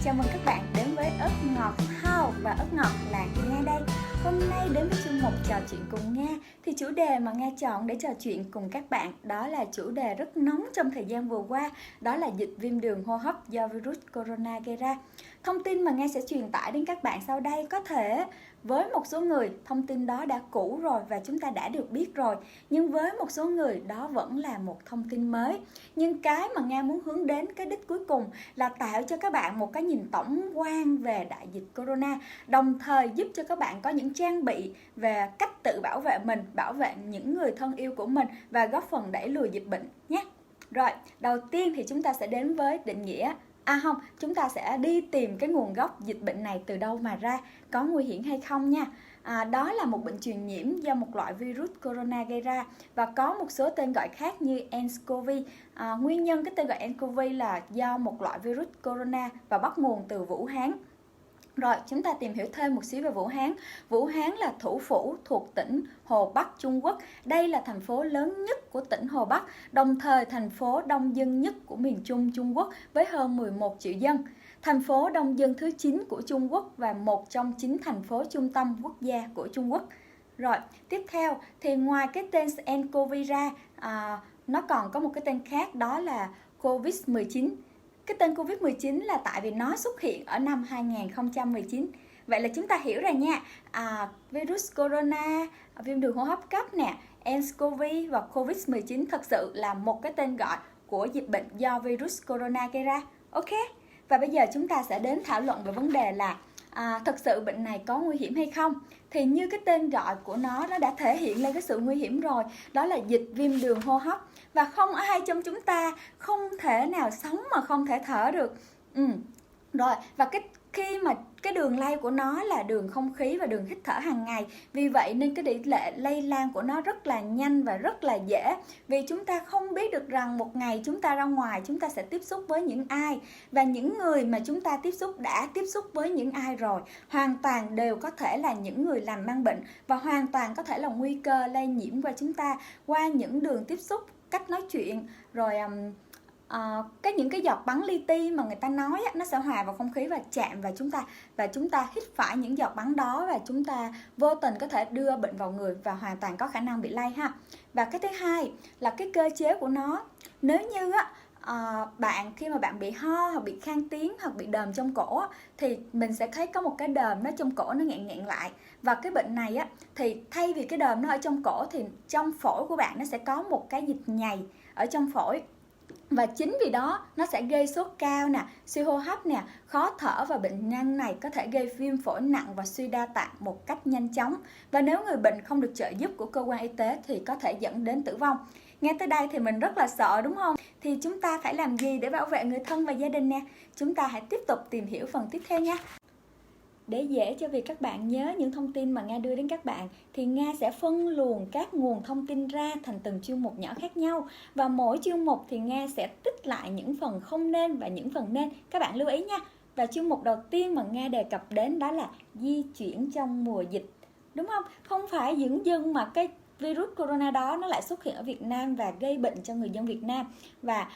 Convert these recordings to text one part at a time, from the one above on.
chào mừng các bạn đến với ớt ngọt How và ớt ngọt là Nga đây. Hôm nay đến với chương mục trò chuyện cùng Nga thì chủ đề mà Nga chọn để trò chuyện cùng các bạn đó là chủ đề rất nóng trong thời gian vừa qua, đó là dịch viêm đường hô hấp do virus corona gây ra. Thông tin mà Nga sẽ truyền tải đến các bạn sau đây có thể với một số người thông tin đó đã cũ rồi và chúng ta đã được biết rồi, nhưng với một số người đó vẫn là một thông tin mới. Nhưng cái mà Nga muốn hướng đến, cái đích cuối cùng là tạo cho các bạn một cái nhìn tổng quan về đại dịch corona, đồng thời giúp cho các bạn có những trang bị về cách tự bảo vệ mình, bảo vệ những người thân yêu của mình và góp phần đẩy lùi dịch bệnh nhé. Rồi, đầu tiên thì chúng ta sẽ đến với định nghĩa. Chúng ta sẽ đi tìm cái nguồn gốc dịch bệnh này từ đâu mà ra, có nguy hiểm hay không nha. Đó là một bệnh truyền nhiễm do một loại virus corona gây ra và có một số tên gọi khác như nCoV. Nguyên nhân cái tên gọi nCoV là do một loại virus corona và bắt nguồn từ Vũ Hán. Rồi, chúng ta tìm hiểu thêm một xíu về Vũ Hán. Vũ Hán là thủ phủ thuộc tỉnh Hồ Bắc, Trung Quốc. Đây là thành phố lớn nhất của tỉnh Hồ Bắc, đồng thời thành phố đông dân nhất của miền Trung Trung Quốc với hơn 11 triệu dân. Thành phố đông dân thứ 9 của Trung Quốc và một trong 9 thành phố trung tâm quốc gia của Trung Quốc. Rồi, tiếp theo thì ngoài cái tên nCoV ra, nó còn có một cái tên khác đó là Covid-19. Cái tên Covid-19 là tại vì nó xuất hiện ở năm 2019. Vậy là chúng ta hiểu rồi nha. Virus corona, viêm đường hô hấp cấp nè, nCoV và Covid-19 thật sự là một cái tên gọi của dịch bệnh do virus corona gây ra. Ok, và bây giờ chúng ta sẽ đến thảo luận về vấn đề là thật sự bệnh này có nguy hiểm hay không? Thì như cái tên gọi của nó đã thể hiện lên cái sự nguy hiểm rồi. Đó là dịch viêm đường hô hấp. Và không ai trong chúng ta không thể nào sống mà không thể thở được. Rồi, và khi mà cái đường lây của nó là đường không khí và đường hít thở hàng ngày. Vì vậy nên cái tỷ lệ lây lan của nó rất là nhanh và rất là dễ. Vì chúng ta không biết được rằng một ngày chúng ta ra ngoài chúng ta sẽ tiếp xúc với những ai. Và những người mà chúng ta tiếp xúc đã tiếp xúc với những ai rồi. Hoàn toàn đều có thể là những người làm mang bệnh. Và hoàn toàn có thể là nguy cơ lây nhiễm qua chúng ta qua những đường tiếp xúc, cách nói chuyện, rồi những cái giọt bắn li ti mà người ta nói nó sẽ hòa vào không khí và chạm vào chúng ta, và chúng ta hít phải những giọt bắn đó và chúng ta vô tình có thể đưa bệnh vào người và hoàn toàn có khả năng bị lây ha. Và cái thứ hai là cái cơ chế của nó. Nếu như khi mà bạn bị ho hoặc bị khan tiếng hoặc bị đờm trong cổ thì mình sẽ thấy có một cái đờm nó trong cổ nó nghẹn lại. Và cái bệnh này thì thay vì cái đờm nó ở trong cổ thì trong phổi của bạn nó sẽ có một cái dịch nhầy ở trong phổi. Và chính vì đó nó sẽ gây sốt cao nè, suy hô hấp nè, khó thở, và bệnh nhân này có thể gây viêm phổi nặng và suy đa tạng một cách nhanh chóng. Và nếu người bệnh không được trợ giúp của cơ quan y tế thì có thể dẫn đến tử vong. Nghe tới đây thì mình rất là sợ đúng không? Thì chúng ta phải làm gì để bảo vệ người thân và gia đình nè? Chúng ta hãy tiếp tục tìm hiểu phần tiếp theo nha. Để dễ cho việc các bạn nhớ những thông tin mà Nga đưa đến các bạn thì Nga sẽ phân luồng các nguồn thông tin ra thành từng chuyên mục nhỏ khác nhau. Và mỗi chuyên mục thì Nga sẽ tích lại những phần không nên và những phần nên. Các bạn lưu ý nha. Và chuyên mục đầu tiên mà Nga đề cập đến đó là di chuyển trong mùa dịch. Đúng không? Không phải dửng dưng mà cái virus corona đó nó lại xuất hiện ở Việt Nam và gây bệnh cho người dân Việt Nam. Và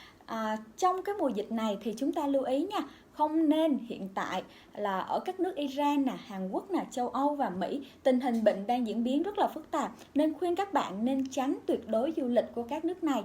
trong cái mùa dịch này thì chúng ta lưu ý nha. Không nên hiện tại là ở các nước Iran, Hàn Quốc, châu Âu và Mỹ, tình hình bệnh đang diễn biến rất là phức tạp, nên khuyên các bạn nên tránh tuyệt đối du lịch của các nước này.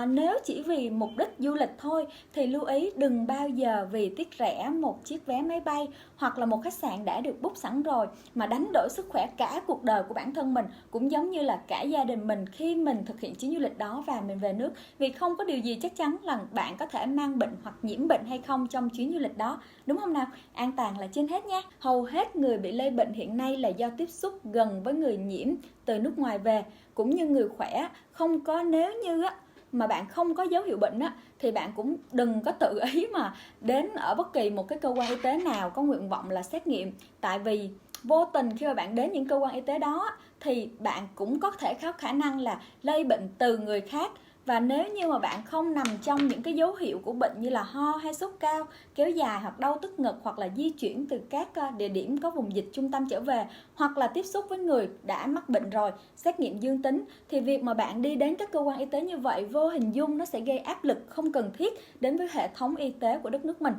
Nếu chỉ vì mục đích du lịch thôi thì lưu ý đừng bao giờ vì tiếc rẻ một chiếc vé máy bay hoặc là một khách sạn đã được book sẵn rồi mà đánh đổi sức khỏe cả cuộc đời của bản thân mình, cũng giống như là cả gia đình mình khi mình thực hiện chuyến du lịch đó và mình về nước. Vì không có điều gì chắc chắn là bạn có thể mang bệnh hoặc nhiễm bệnh hay không trong chuyến du lịch đó, đúng không nào? An toàn là trên hết nha. Hầu hết người bị lây bệnh hiện nay là do tiếp xúc gần với người nhiễm từ nước ngoài về, cũng như người khỏe. Không có, nếu như mà bạn không có dấu hiệu bệnh thì bạn cũng đừng có tự ý mà đến ở bất kỳ một cái cơ quan y tế nào có nguyện vọng là xét nghiệm. Tại vì vô tình khi mà bạn đến những cơ quan y tế đó thì bạn cũng có thể có khả năng là lây bệnh từ người khác. Và nếu như mà bạn không nằm trong những cái dấu hiệu của bệnh như là ho hay sốt cao kéo dài hoặc đau tức ngực, hoặc là di chuyển từ các địa điểm có vùng dịch trung tâm trở về, hoặc là tiếp xúc với người đã mắc bệnh rồi, xét nghiệm dương tính, thì việc mà bạn đi đến các cơ quan y tế như vậy vô hình dung nó sẽ gây áp lực không cần thiết đến với hệ thống y tế của đất nước mình.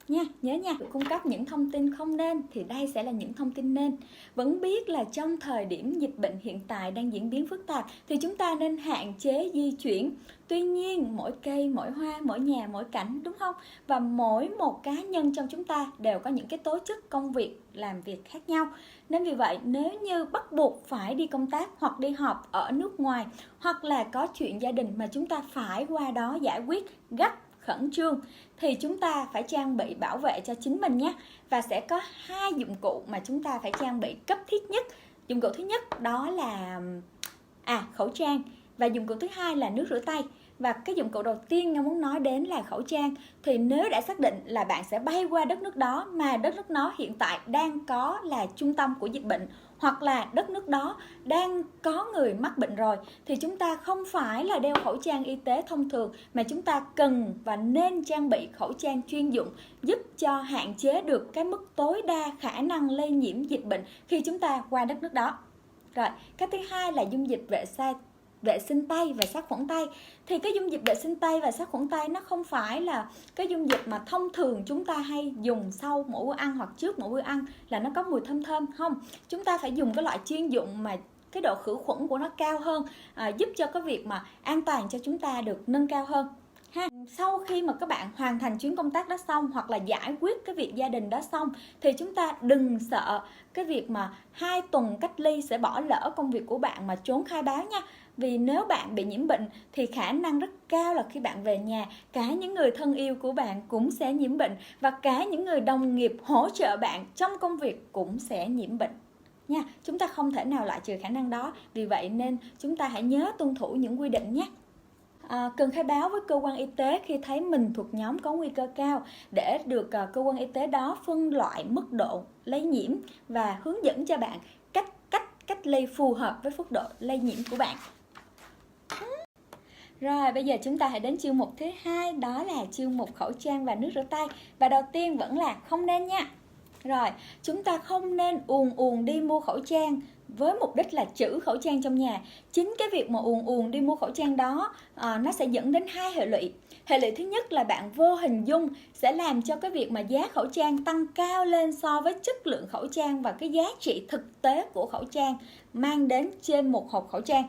nha. Nhớ nha, cung cấp những thông tin không nên thì đây sẽ là những thông tin nên. Vẫn biết là trong thời điểm dịch bệnh hiện tại đang diễn biến phức tạp thì chúng ta nên hạn chế di chuyển. Tuy nhiên mỗi cây, mỗi hoa, mỗi nhà, mỗi cảnh, đúng không? Và mỗi một cá nhân trong chúng ta đều có những cái tố chất công việc, làm việc khác nhau. Nên vì vậy nếu như bắt buộc phải đi công tác hoặc đi họp ở nước ngoài, hoặc là có chuyện gia đình mà chúng ta phải qua đó giải quyết gấp, khẩn trương, thì chúng ta phải trang bị bảo vệ cho chính mình nhé. Và sẽ có 2 dụng cụ mà chúng ta phải trang bị cấp thiết nhất. Dụng cụ thứ nhất đó là khẩu trang, và dụng cụ thứ hai là nước rửa tay. Và cái dụng cụ đầu tiên Nga muốn nói đến là khẩu trang. Thì nếu đã xác định là bạn sẽ bay qua đất nước đó, mà đất nước đó hiện tại đang có là trung tâm của dịch bệnh, hoặc là đất nước đó đang có người mắc bệnh rồi, thì chúng ta không phải là đeo khẩu trang y tế thông thường, mà chúng ta cần và nên trang bị khẩu trang chuyên dụng, giúp cho hạn chế được cái mức tối đa khả năng lây nhiễm dịch bệnh khi chúng ta qua đất nước đó. Rồi, cái thứ hai là dung dịch vệ sinh tay và sát khuẩn tay. Thì cái dung dịch vệ sinh tay và sát khuẩn tay nó không phải là cái dung dịch mà thông thường chúng ta hay dùng sau mỗi bữa ăn hoặc trước mỗi bữa ăn là nó có mùi thơm thơm. Không, chúng ta phải dùng cái loại chuyên dụng mà cái độ khử khuẩn của nó cao hơn, giúp cho cái việc mà an toàn cho chúng ta được nâng cao hơn. Sau khi mà các bạn hoàn thành chuyến công tác đó xong, hoặc là giải quyết cái việc gia đình đó xong, thì chúng ta đừng sợ cái việc mà 2 tuần cách ly sẽ bỏ lỡ công việc của bạn mà trốn khai báo nha. Vì nếu bạn bị nhiễm bệnh thì khả năng rất cao là khi bạn về nhà, cả những người thân yêu của bạn cũng sẽ nhiễm bệnh, và cả những người đồng nghiệp hỗ trợ bạn trong công việc cũng sẽ nhiễm bệnh nha. Chúng ta không thể nào loại trừ khả năng đó. Vì vậy nên chúng ta hãy nhớ tuân thủ những quy định nhé. Cần khai báo với cơ quan y tế khi thấy mình thuộc nhóm có nguy cơ cao, để được cơ quan y tế đó phân loại mức độ lây nhiễm và hướng dẫn cho bạn cách ly phù hợp với mức độ lây nhiễm của bạn. Rồi, bây giờ chúng ta hãy đến chương mục thứ hai, đó là chương mục khẩu trang và nước rửa tay. Và đầu tiên vẫn là không nên nha. Rồi, chúng ta không nên ùn đi mua khẩu trang với mục đích là trữ khẩu trang trong nhà. Chính cái việc mà ùn đi mua khẩu trang đó nó sẽ dẫn đến 2 hệ lụy. Hệ lụy thứ nhất là bạn vô hình dung sẽ làm cho cái việc mà giá khẩu trang tăng cao lên so với chất lượng khẩu trang và cái giá trị thực tế của khẩu trang mang đến trên một hộp khẩu trang.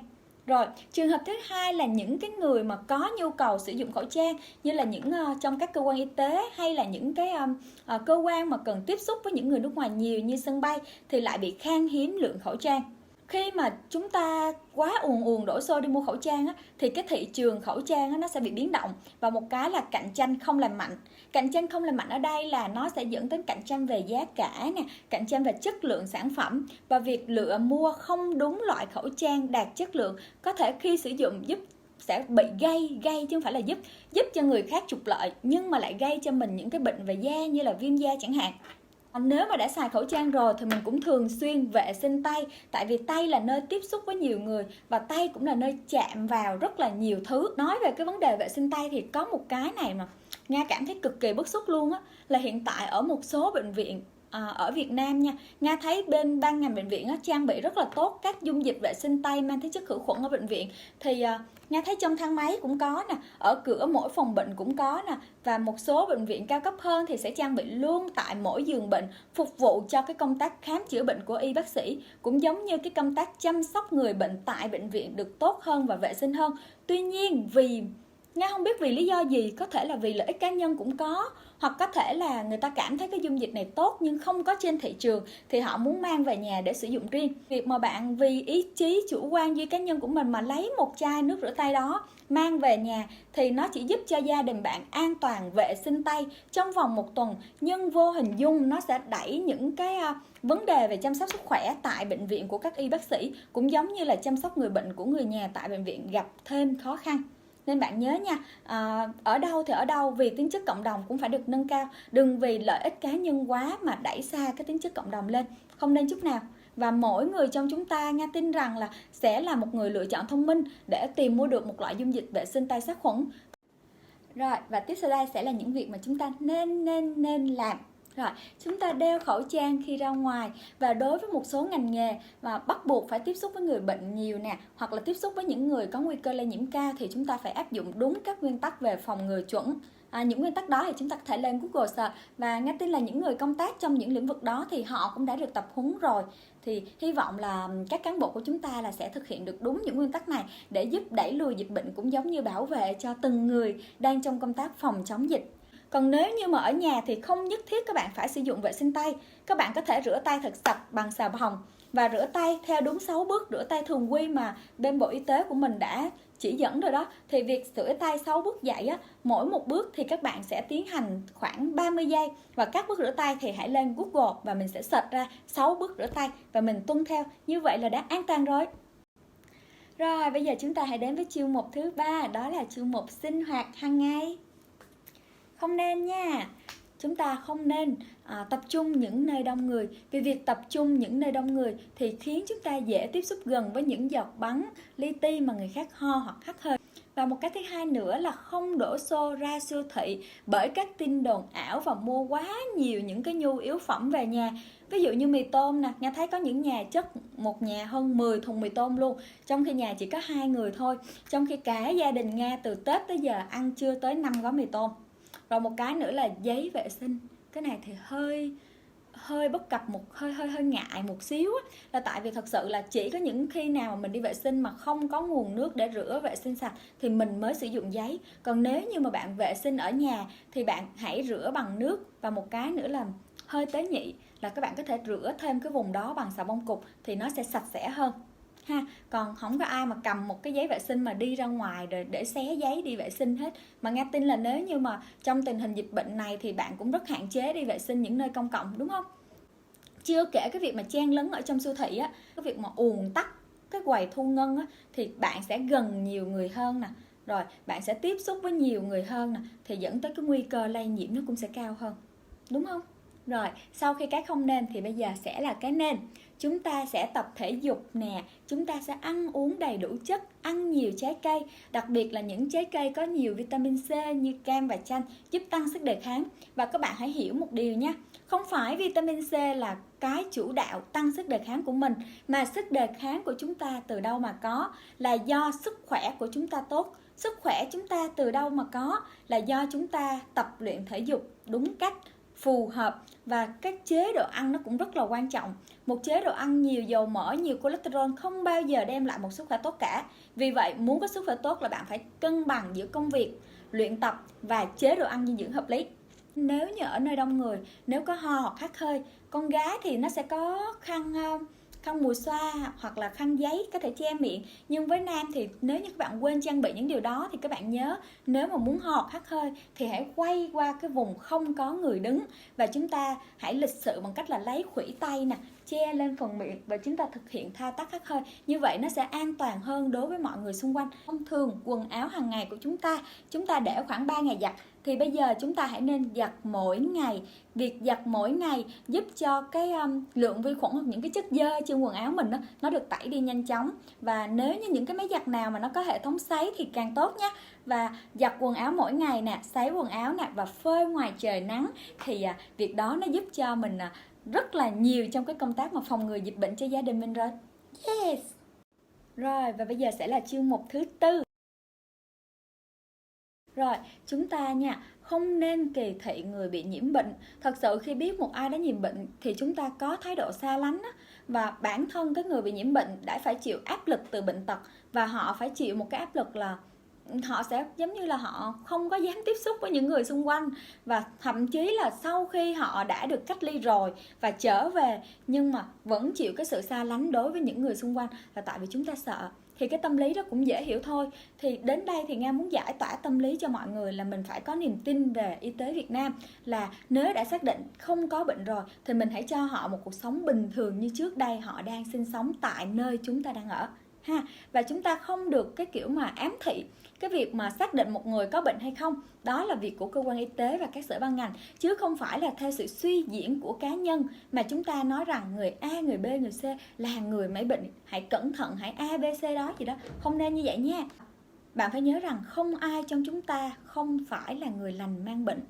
Rồi, trường hợp thứ hai là những cái người mà có nhu cầu sử dụng khẩu trang, như là những trong các cơ quan y tế, hay là những cái cơ quan mà cần tiếp xúc với những người nước ngoài nhiều như sân bay, thì lại bị khan hiếm lượng khẩu trang. Khi mà chúng ta quá ùn đổ xô đi mua khẩu trang thì cái thị trường khẩu trang nó sẽ bị biến động. Và một cái là cạnh tranh không lành mạnh. Cạnh tranh không lành mạnh ở đây là nó sẽ dẫn đến cạnh tranh về giá cả nè, cạnh tranh về chất lượng sản phẩm, và việc lựa mua không đúng loại khẩu trang đạt chất lượng có thể khi sử dụng sẽ bị gây chứ không phải là giúp cho người khác trục lợi, nhưng mà lại gây cho mình những cái bệnh về da như là viêm da chẳng hạn. Nếu mà đã xài khẩu trang rồi thì mình cũng thường xuyên vệ sinh tay, tại vì tay là nơi tiếp xúc với nhiều người, và tay cũng là nơi chạm vào rất là nhiều thứ. Nói về cái vấn đề vệ sinh tay thì có một cái này mà Nga cảm thấy cực kỳ bức xúc luôn là hiện tại ở một số bệnh viện ở Việt Nam nha, Nga thấy bên ban ngành bệnh viện trang bị rất là tốt các dung dịch vệ sinh tay mang tính chất khử khuẩn ở bệnh viện. Thì Nga thấy trong thang máy cũng có nè, ở cửa mỗi phòng bệnh cũng có nè, và một số bệnh viện cao cấp hơn thì sẽ trang bị luôn tại mỗi giường bệnh, phục vụ cho cái công tác khám chữa bệnh của y bác sĩ, cũng giống như cái công tác chăm sóc người bệnh tại bệnh viện được tốt hơn và vệ sinh hơn. Tuy nhiên Nga không biết vì lý do gì, có thể là vì lợi ích cá nhân cũng có, hoặc có thể là người ta cảm thấy cái dung dịch này tốt nhưng không có trên thị trường thì họ muốn mang về nhà để sử dụng riêng. Việc mà bạn vì ý chí chủ quan duy cá nhân của mình mà lấy một chai nước rửa tay đó mang về nhà thì nó chỉ giúp cho gia đình bạn an toàn vệ sinh tay trong vòng 1 tuần, nhưng vô hình dung nó sẽ đẩy những cái vấn đề về chăm sóc sức khỏe tại bệnh viện của các y bác sĩ, cũng giống như là chăm sóc người bệnh của người nhà tại bệnh viện gặp thêm khó khăn. Nên bạn nhớ nha, ở đâu thì ở đâu, vì tính chất cộng đồng cũng phải được nâng cao. Đừng vì lợi ích cá nhân quá mà đẩy xa cái tính chất cộng đồng lên, không nên chút nào. Và mỗi người trong chúng ta Nga tin rằng là sẽ là một người lựa chọn thông minh để tìm mua được một loại dung dịch vệ sinh tay sát khuẩn. Rồi, và tiếp sau đây sẽ là những việc mà chúng ta nên làm. Rồi, chúng ta đeo khẩu trang khi ra ngoài, và đối với một số ngành nghề mà bắt buộc phải tiếp xúc với người bệnh nhiều nè, hoặc là tiếp xúc với những người có nguy cơ lây nhiễm cao, thì chúng ta phải áp dụng đúng các nguyên tắc về phòng ngừa chuẩn. những nguyên tắc đó thì chúng ta có thể lên Google search, và Nga tin là những người công tác trong những lĩnh vực đó thì họ cũng đã được tập huấn rồi. Thì hy vọng là các cán bộ của chúng ta là sẽ thực hiện được đúng những nguyên tắc này để giúp đẩy lùi dịch bệnh, cũng giống như bảo vệ cho từng người đang trong công tác phòng chống dịch. Còn nếu như mà ở nhà thì không nhất thiết các bạn phải sử dụng vệ sinh tay. Các bạn có thể rửa tay thật sạch bằng xà phòng và rửa tay theo đúng 6 bước rửa tay thường quy mà bên Bộ Y tế của mình đã chỉ dẫn rồi đó. Thì việc rửa tay 6 bước vậy á, mỗi một bước thì các bạn sẽ tiến hành khoảng 30 giây. Và các bước rửa tay thì hãy lên Google và mình sẽ search ra 6 bước rửa tay và mình tuân theo. Như vậy là đã an toàn rồi. Rồi, bây giờ chúng ta hãy đến với chương mục thứ 3, đó là chương mục sinh hoạt hàng ngày. Không nên nha, chúng ta không nên tập trung những nơi đông người. Vì việc tập trung những nơi đông người thì khiến chúng ta dễ tiếp xúc gần với những giọt bắn li ti mà người khác ho hoặc hắt hơi. Và một cái thứ hai nữa là không đổ xô ra siêu thị bởi các tin đồn ảo và mua quá nhiều những cái nhu yếu phẩm về nhà. Ví dụ như mì tôm nè, Nga thấy có những nhà chất một nhà hơn 10 thùng mì tôm luôn, trong khi nhà chỉ có 2 người thôi. Trong khi cả gia đình Nga từ Tết tới giờ ăn chưa tới 5 gói mì tôm. Rồi một cái nữa là giấy vệ sinh. Cái này thì hơi bất cập, hơi ngại một xíu á, là tại vì thật sự là chỉ có những khi nào mà mình đi vệ sinh mà không có nguồn nước để rửa vệ sinh sạch thì mình mới sử dụng giấy. Còn nếu như mà bạn vệ sinh ở nhà thì bạn hãy rửa bằng nước. Và một cái nữa là hơi tế nhị là các bạn có thể rửa thêm cái vùng đó bằng xà bông cục thì nó sẽ sạch sẽ hơn ha. Còn không có ai mà cầm một cái giấy vệ sinh mà đi ra ngoài rồi để xé giấy đi vệ sinh hết. Mà Nga tin là nếu như mà trong tình hình dịch bệnh này thì bạn cũng rất hạn chế đi vệ sinh những nơi công cộng, đúng không? Chưa kể cái việc mà chen lấn ở trong siêu thị á, cái việc mà ùn tắc cái quầy thu ngân á, thì bạn sẽ gần nhiều người hơn nè, rồi bạn sẽ tiếp xúc với nhiều người hơn nè, thì dẫn tới cái nguy cơ lây nhiễm nó cũng sẽ cao hơn, đúng không? Rồi, sau khi cái không nên thì bây giờ sẽ là cái nên. Chúng ta sẽ tập thể dục nè, chúng ta sẽ ăn uống đầy đủ chất, ăn nhiều trái cây, đặc biệt là những trái cây có nhiều vitamin C như cam và chanh giúp tăng sức đề kháng. Và các bạn hãy hiểu một điều nha, không phải vitamin C là cái chủ đạo tăng sức đề kháng của mình, mà sức đề kháng của chúng ta từ đâu mà có, là do sức khỏe của chúng ta tốt. Sức khỏe chúng ta từ đâu mà có, là do chúng ta tập luyện thể dục đúng cách, phù hợp. Và các chế độ ăn nó cũng rất là quan trọng. Một chế độ ăn nhiều dầu mỡ, nhiều cholesterol không bao giờ đem lại một sức khỏe tốt cả. Vì vậy muốn có sức khỏe tốt là bạn phải cân bằng giữa công việc, luyện tập và chế độ ăn dinh dưỡng hợp lý. Nếu như ở nơi đông người, nếu có ho hoặc hắt hơi, con gái thì nó sẽ có khăn mùi xoa hoặc là khăn giấy có thể che miệng. Nhưng với nam thì nếu như các bạn quên trang bị những điều đó thì các bạn nhớ, nếu mà muốn ho hoặc hắt hơi thì hãy quay qua cái vùng không có người đứng, và chúng ta hãy lịch sự bằng cách là lấy khuỷu tay nè, che lên phần miệng và chúng ta thực hiện thao tác hắt hơi. Như vậy nó sẽ an toàn hơn đối với mọi người xung quanh. Thông thường quần áo hàng ngày của chúng ta để khoảng 3 ngày giặt, thì bây giờ chúng ta hãy nên giặt mỗi ngày. Việc giặt mỗi ngày giúp cho cái lượng vi khuẩn hoặc những cái chất dơ trên quần áo mình đó, nó được tẩy đi nhanh chóng. Và nếu như những cái máy giặt nào mà nó có hệ thống sấy thì càng tốt nhé. Và giặt quần áo mỗi ngày nè, sấy quần áo nè và phơi ngoài trời nắng, thì việc đó nó giúp cho mình rất là nhiều trong cái công tác mà phòng ngừa dịch bệnh cho gia đình mình rồi. Yes. Rồi, và bây giờ sẽ là chương mục thứ 4. Rồi, chúng ta nha, không nên kỳ thị người bị nhiễm bệnh. Thật sự khi biết một ai đã nhiễm bệnh thì chúng ta có thái độ xa lánh á. Và bản thân cái người bị nhiễm bệnh đã phải chịu áp lực từ bệnh tật, và họ phải chịu một cái áp lực là họ sẽ giống như là họ không có dám tiếp xúc với những người xung quanh. Và thậm chí là sau khi họ đã được cách ly rồi và trở về, nhưng mà vẫn chịu cái sự xa lánh đối với những người xung quanh, là tại vì chúng ta sợ. Thì cái tâm lý đó cũng dễ hiểu thôi. Thì đến đây thì Nga muốn giải tỏa tâm lý cho mọi người là mình phải có niềm tin về y tế Việt Nam, là nếu đã xác định không có bệnh rồi thì mình hãy cho họ một cuộc sống bình thường như trước đây họ đang sinh sống tại nơi chúng ta đang ở ha. Và chúng ta không được cái kiểu mà ám thị. Cái việc mà xác định một người có bệnh hay không, đó là việc của cơ quan y tế và các sở ban ngành, chứ không phải là theo sự suy diễn của cá nhân mà chúng ta nói rằng người A, người B, người C là người mấy bệnh, hãy cẩn thận, hãy A, B, C đó gì đó. Không nên như vậy nha. Bạn phải nhớ rằng không ai trong chúng ta không phải là người lành mang bệnh.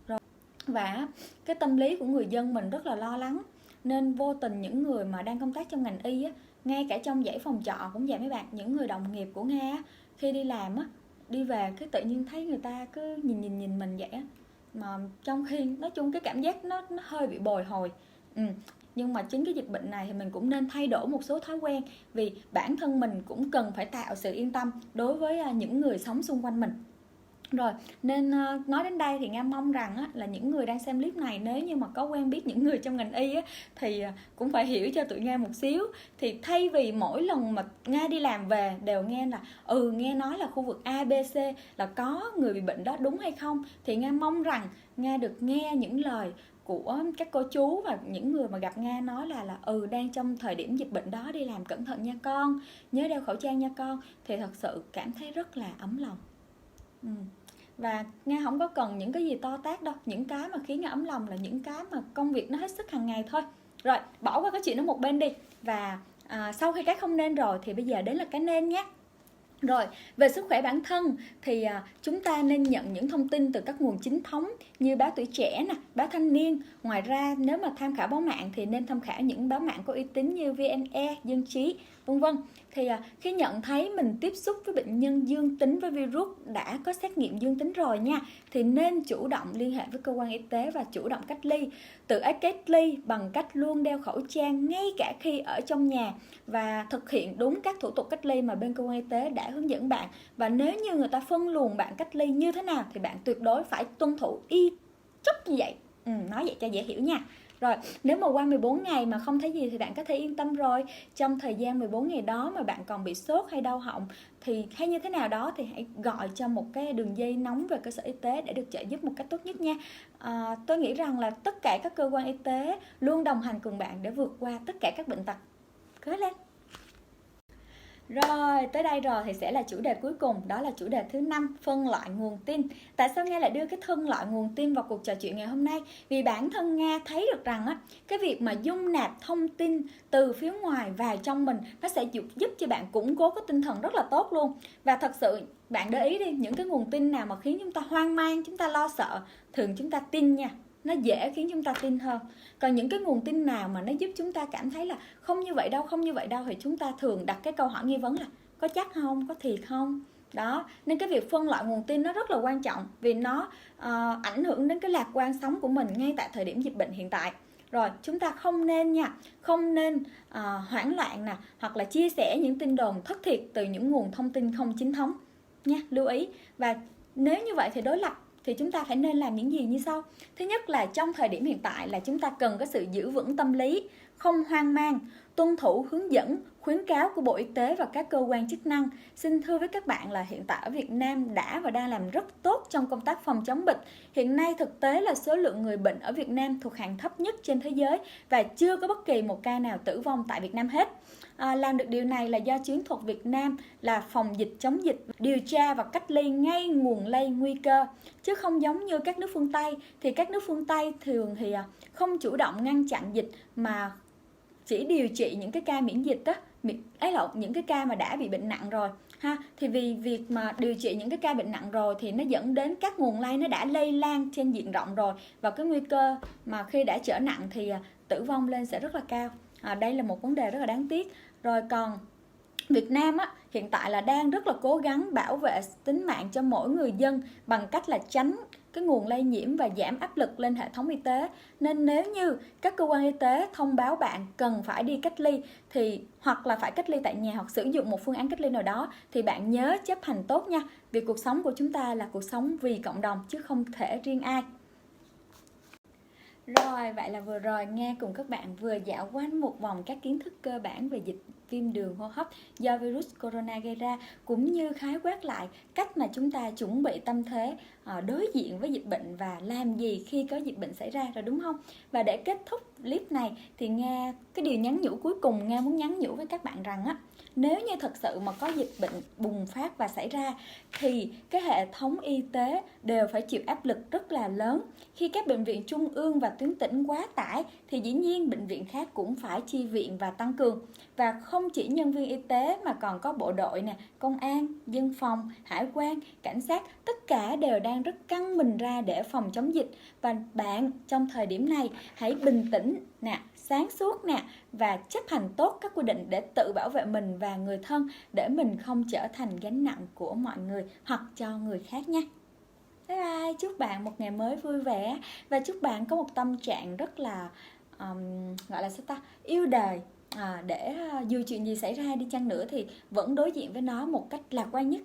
Rồi. Và cái tâm lý của người dân mình rất là lo lắng, nên vô tình những người mà đang công tác trong ngành y á, ngay cả trong dãy phòng trọ cũng vậy mấy bạn, những người đồng nghiệp của Nga khi đi làm á, đi về cái tự nhiên thấy người ta cứ nhìn mình vậy á, mà trong khi nói chung cái cảm giác nó hơi bị bồi hồi. Nhưng mà chính cái dịch bệnh này thì mình cũng nên thay đổi một số thói quen, vì bản thân mình cũng cần phải tạo sự yên tâm đối với những người sống xung quanh mình. Rồi, nên nói đến đây thì Nga mong rằng á, là những người đang xem clip này, nếu như mà có quen biết những người trong ngành y á, thì cũng phải hiểu cho tụi Nga một xíu. Thì thay vì mỗi lần mà Nga đi làm về đều nghe là nghe nói là khu vực A, B, C là có người bị bệnh đó, đúng hay không, thì Nga mong rằng Nga được nghe những lời của các cô chú và những người mà gặp Nga nói là đang trong thời điểm dịch bệnh đó, đi làm cẩn thận nha con, nhớ đeo khẩu trang nha con, thì thật sự cảm thấy rất là ấm lòng. Và Nga không có cần những cái gì to tát đâu, những cái mà khiến Nga ấm lòng là những cái mà công việc nó hết sức hàng ngày thôi. Rồi, bỏ qua cái chuyện đó một bên đi. Và sau khi cái không nên rồi thì bây giờ đến là cái nên nhé. Rồi, về sức khỏe bản thân thì chúng ta nên nhận những thông tin từ các nguồn chính thống như báo Tuổi Trẻ, báo Thanh Niên. Ngoài ra nếu mà tham khảo báo mạng thì nên tham khảo những báo mạng có uy tín như VNE, Dân Trí, vân vân. Thì khi nhận thấy mình tiếp xúc với bệnh nhân dương tính với virus, đã có xét nghiệm dương tính rồi nha, thì nên chủ động liên hệ với cơ quan y tế và chủ động cách ly. Tự cách ly bằng cách luôn đeo khẩu trang ngay cả khi ở trong nhà, và thực hiện đúng các thủ tục cách ly mà bên cơ quan y tế đã hướng dẫn bạn. Và nếu như người ta phân luồng bạn cách ly như thế nào thì bạn tuyệt đối phải tuân thủ y chóc như vậy. Nói vậy cho dễ hiểu nha. Rồi, nếu mà qua 14 ngày mà không thấy gì thì bạn có thể yên tâm rồi. Trong thời gian 14 ngày đó mà bạn còn bị sốt hay đau họng thì hay như thế nào đó thì hãy gọi cho một cái đường dây nóng về cơ sở y tế để được trợ giúp một cách tốt nhất nha. Tôi nghĩ rằng là tất cả các cơ quan y tế luôn đồng hành cùng bạn để vượt qua tất cả các bệnh tật. Cố lên! Rồi, tới đây rồi thì sẽ là chủ đề cuối cùng, đó là chủ đề thứ 5, phân loại nguồn tin. Tại sao Nga lại đưa cái phân loại nguồn tin vào cuộc trò chuyện ngày hôm nay? Vì bản thân Nga thấy được rằng á, cái việc mà dung nạp thông tin từ phía ngoài vào trong mình, nó sẽ giúp cho bạn củng cố cái tinh thần rất là tốt luôn. Và thật sự bạn để ý đi, những cái nguồn tin nào mà khiến chúng ta hoang mang, chúng ta lo sợ, thường chúng ta tin nha, nó dễ khiến chúng ta tin hơn. Còn những cái nguồn tin nào mà nó giúp chúng ta cảm thấy là không như vậy đâu, không như vậy đâu, thì chúng ta thường đặt cái câu hỏi nghi vấn là có chắc không, có thiệt không. Đó, nên cái việc phân loại nguồn tin nó rất là quan trọng, vì nó ảnh hưởng đến cái lạc quan sống của mình ngay tại thời điểm dịch bệnh hiện tại. Rồi, chúng ta không nên nha, không nên hoảng loạn nè, hoặc là chia sẻ những tin đồn thất thiệt từ những nguồn thông tin không chính thống nha, lưu ý. Và nếu như vậy thì đối lập thì chúng ta phải nên làm những gì như sau. Thứ nhất là trong thời điểm hiện tại là chúng ta cần có sự giữ vững tâm lý, không hoang mang, tuân thủ hướng dẫn, khuyến cáo của Bộ Y tế và các cơ quan chức năng. Xin thưa với các bạn là hiện tại ở Việt Nam đã và đang làm rất tốt trong công tác phòng chống bệnh. Hiện nay thực tế là số lượng người bệnh ở Việt Nam thuộc hàng thấp nhất trên thế giới và chưa có bất kỳ một ca nào tử vong tại Việt Nam hết. Làm được điều này là do chiến thuật Việt Nam là phòng dịch chống dịch, điều tra và cách ly ngay nguồn lây nguy cơ, chứ không giống như các nước phương Tây. Thì các nước phương Tây thường thì không chủ động ngăn chặn dịch mà chỉ điều trị những cái ca miễn dịch đó, những cái ca mà đã bị bệnh nặng rồi ha. Thì vì việc mà điều trị những cái ca bệnh nặng rồi thì nó dẫn đến các nguồn lây nó đã lây lan trên diện rộng rồi, và cái nguy cơ mà khi đã trở nặng thì tử vong lên sẽ rất là cao. Đây là một vấn đề rất là đáng tiếc. Rồi còn Việt Nam á, hiện tại là đang rất là cố gắng bảo vệ tính mạng cho mỗi người dân bằng cách là tránh cái nguồn lây nhiễm và giảm áp lực lên hệ thống y tế. Nên nếu như các cơ quan y tế thông báo bạn cần phải đi cách ly thì hoặc là phải cách ly tại nhà hoặc sử dụng một phương án cách ly nào đó, thì bạn nhớ chấp hành tốt nha. Vì cuộc sống của chúng ta là cuộc sống vì cộng đồng chứ không thể riêng ai. Rồi, vậy là vừa rồi Nga cùng các bạn vừa dạo quanh một vòng các kiến thức cơ bản về dịch viêm đường hô hấp do virus corona gây ra, cũng như khái quát lại cách mà chúng ta chuẩn bị tâm thế đối diện với dịch bệnh và làm gì khi có dịch bệnh xảy ra rồi, đúng không? Và để kết thúc clip này thì Nga, cái điều nhắn nhủ cuối cùng Nga muốn nhắn nhủ với các bạn rằng á, nếu như thật sự mà có dịch bệnh bùng phát và xảy ra thì cái hệ thống y tế đều phải chịu áp lực rất là lớn. Khi các bệnh viện trung ương và tuyến tỉnh quá tải thì dĩ nhiên bệnh viện khác cũng phải chi viện và tăng cường. Và không chỉ nhân viên y tế mà còn có bộ đội nè, công an, dân phòng, hải quan, cảnh sát, tất cả đều đang rất căng mình ra để phòng chống dịch. Và bạn trong thời điểm này hãy bình tĩnh nè, sáng suốt nè, và chấp hành tốt các quy định để tự bảo vệ mình và người thân, để mình không trở thành gánh nặng của mọi người hoặc cho người khác nha. Bye bye, chúc bạn một ngày mới vui vẻ, và chúc bạn có một tâm trạng rất là gọi là sao ta, yêu đời, để dù chuyện gì xảy ra đi chăng nữa thì vẫn đối diện với nó một cách lạc quan nhất.